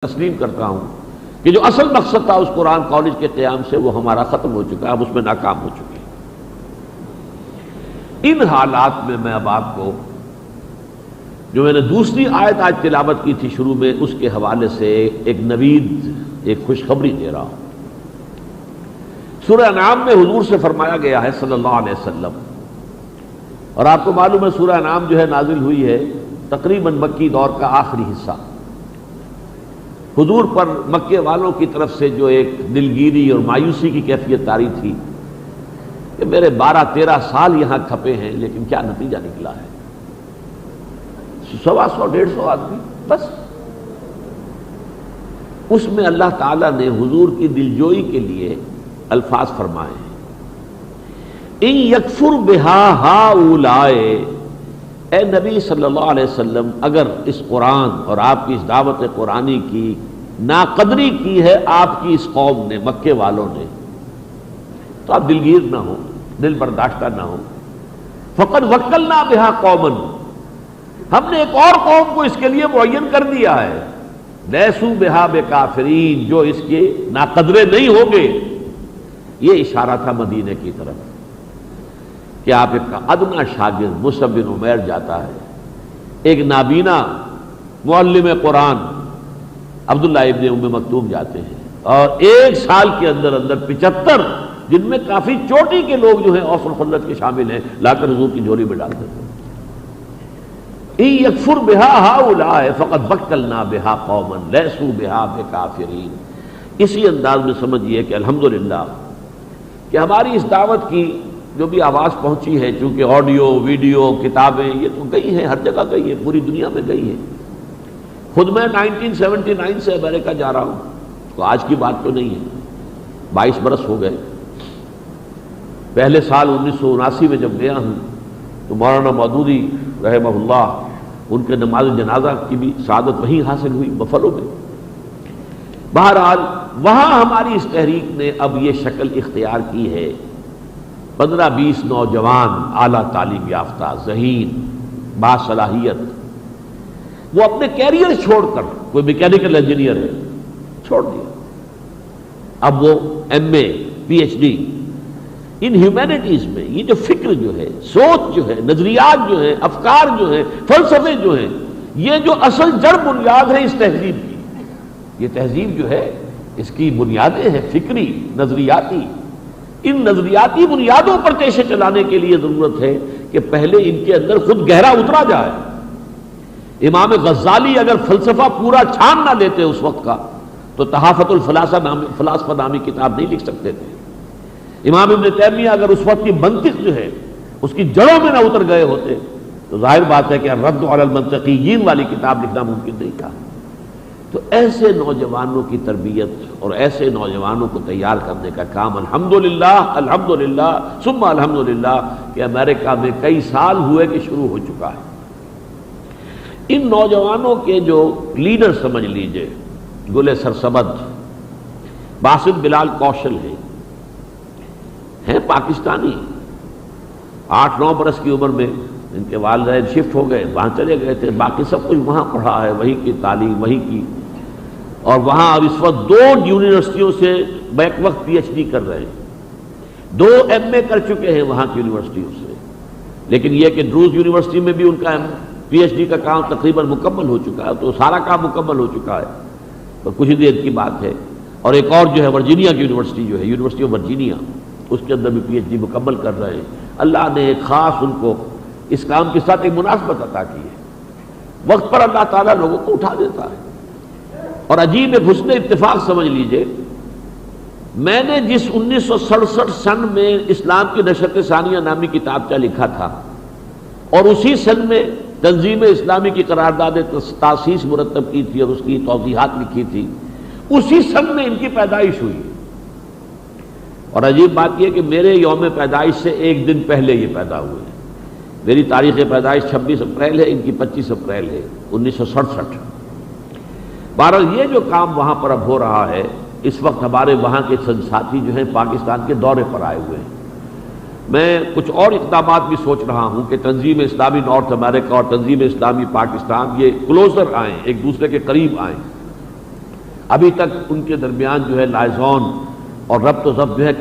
تسلیم کرتا ہوں کہ جو اصل مقصد تھا اس قرآن کالج کے قیام سے وہ ہمارا ختم ہو چکا ہے، ہم اس میں ناکام ہو چکے ہیں۔ ان حالات میں میں اب آپ کو جو میں نے دوسری آیت آج تلاوت کی تھی شروع میں، اس کے حوالے سے ایک نوید، ایک خوشخبری دے رہا ہوں۔ سورہ انعام میں حضور سے فرمایا گیا ہے صلی اللہ علیہ وسلم، اور آپ کو معلوم ہے سورہ انعام جو ہے نازل ہوئی ہے تقریباً مکی دور کا آخری حصہ۔ حضور پر مکے والوں کی طرف سے جو ایک دلگیری اور مایوسی کی کیفیت طاری تھی کہ میرے 12-13 سال یہاں کھپے ہیں لیکن کیا نتیجہ نکلا ہے، 100-150 آدمی بس۔ اس میں اللہ تعالیٰ نے حضور کی دلجوئی کے لیے الفاظ فرمائے ہیں، ان یکفر بہا ہؤلاء، اے نبی صلی اللہ علیہ وسلم اگر اس قرآن اور آپ کی اس دعوت قرآنی کی ناقدری کی ہے آپ کی اس قوم نے، مکے والوں نے، تو آپ دلگیر نہ ہو، دل برداشتہ نہ ہو۔ فقد وکلنا بہا قوما، ہم نے ایک اور قوم کو اس کے لیے معین کر دیا ہے، لیسوا بہا بکافرین، جو اس کے ناقدرے نہیں ہوں گے۔ یہ اشارہ تھا مدینے کی طرف کہ آپ ایک ادنا شاگرد مصعب بن عمیر جاتا ہے، ایک نابینا معلم قرآن عبداللہ ابن ام مکتوم جاتے ہیں، اور ایک سال کے اندر 75 جن میں کافی چوٹی کے لوگ جو ہیں اوس الخلت کے شامل ہیں لا کر حضور کی جھولی میں ڈال دیتے ہیں۔ ان یکفر بہا ہؤلاء فقد وکلنا بہا قوما لیسوا بہا بکافرین۔ اسی انداز میں سمجھیے کہ الحمدللہ کہ ہماری اس دعوت کی جو بھی آواز پہنچی ہے، چونکہ آڈیو ویڈیو کتابیں یہ تو گئی ہیں، ہر جگہ گئی ہے، پوری دنیا میں گئی ہے۔ خود میں 1979 سے امریکہ جا رہا ہوں، تو آج کی بات تو نہیں ہے، 22 برس ہو گئے۔ پہلے سال 1979 میں جب گیا ہوں تو مولانا مودودی رحمہ اللہ، ان کے نماز جنازہ کی بھی سعادت وہیں حاصل ہوئی بفلو میں۔ بہرحال وہاں ہماری اس تحریک نے اب یہ شکل اختیار کی ہے، 15-20 نوجوان اعلیٰ تعلیم یافتہ ذہین باصلاحیت، وہ اپنے کیریئر چھوڑ کر، کوئی میکینیکل انجینئر ہے چھوڑ دیا، اب وہ MA PhD ان ہیومینٹیز میں، یہ جو فکر جو ہے، سوچ جو ہے، نظریات جو ہیں، افکار جو ہیں، فلسفے جو ہیں، یہ جو اصل جڑ بنیاد ہے اس تہذیب کی، یہ تہذیب جو ہے اس کی بنیادیں ہیں فکری نظریاتی۔ ان نظریاتی بنیادوں پر کیسے چلانے کے لیے ضرورت ہے کہ پہلے ان کے اندر خود گہرا اترا جائے۔ امام غزالی اگر فلسفہ پورا چھان نہ لیتے اس وقت کا تو تحافۃ الفلاسفہ نامی کتاب نہیں لکھ سکتے تھے۔ امام ابن تیمیہ اگر اس وقت کی منطق جو ہے اس کی جڑوں میں نہ اتر گئے ہوتے تو ظاہر بات ہے کہ رد علی المنطقیین والی کتاب لکھنا ممکن نہیں تھا۔ تو ایسے نوجوانوں کی تربیت اور ایسے نوجوانوں کو تیار کرنے کا کام الحمدللہ ثم الحمدللہ کہ امریکہ میں کئی سال ہوئے کہ شروع ہو چکا ہے۔ ان نوجوانوں کے جو لیڈر سمجھ لیجئے، گل سرسبد باسط بلال کوشل ہیں پاکستانی، 8-9 برس کی عمر میں ان کے والدین شفٹ ہو گئے، وہاں چلے گئے تھے، باقی سب کچھ وہاں پڑھا ہے، وہیں کی تعلیم وہیں کی، اور وہاں اب اس وقت 2 یونیورسٹیوں سے بیک وقت PhD کر رہے ہیں، 2 MA کر چکے ہیں وہاں کی یونیورسٹیوں سے۔ لیکن یہ کہ ڈروز یونیورسٹی میں بھی ان کا PhD کا کام تقریباً مکمل ہو چکا ہے، تو سارا کام مکمل ہو چکا ہے، تو کچھ ہی دیر کی بات ہے۔ اور ایک اور جو ہے ورجینیا کی یونیورسٹی جو ہے، یونیورسٹی آف ورجینیا، اس کے اندر بھی PhD مکمل کر رہے ہیں۔ اللہ نے ایک خاص ان کو اس کام کے ساتھ ایک مناسبت عطا کی ہے۔ وقت پر اللہ تعالیٰ لوگوں کو اٹھا دیتا ہے، اور عجیب ایک حسن اتفاق سمجھ لیجئے، میں نے جس 1967 سن میں اسلام کی نشرت ثانیہ نامی کتابچہ لکھا تھا، اور اسی سن میں تنظیم اسلامی کی قرارداد تاسیس مرتب کی تھی اور اس کی توضیحات لکھی تھی، اسی سن میں ان کی پیدائش ہوئی۔ اور عجیب بات یہ کہ میرے یوم پیدائش سے ایک دن پہلے یہ پیدا ہوئے ہیں۔ میری تاریخ پیدائش 26 اپریل ہے، ان کی 25 اپریل ہے 1967۔ بہرحال یہ جو کام وہاں پر اب ہو رہا ہے، اس وقت ہمارے وہاں کے چند ساتھی جو ہیں پاکستان کے دورے پر آئے ہوئے ہیں۔ میں کچھ اور اقدامات بھی سوچ رہا ہوں کہ تنظیم اسلامی نارتھ امریکہ اور تنظیم اسلامی پاکستان یہ کلوزر آئیں، ایک دوسرے کے قریب آئیں، ابھی تک ان کے درمیان جو ہے لائزون اور ربط و ضبط جو ہے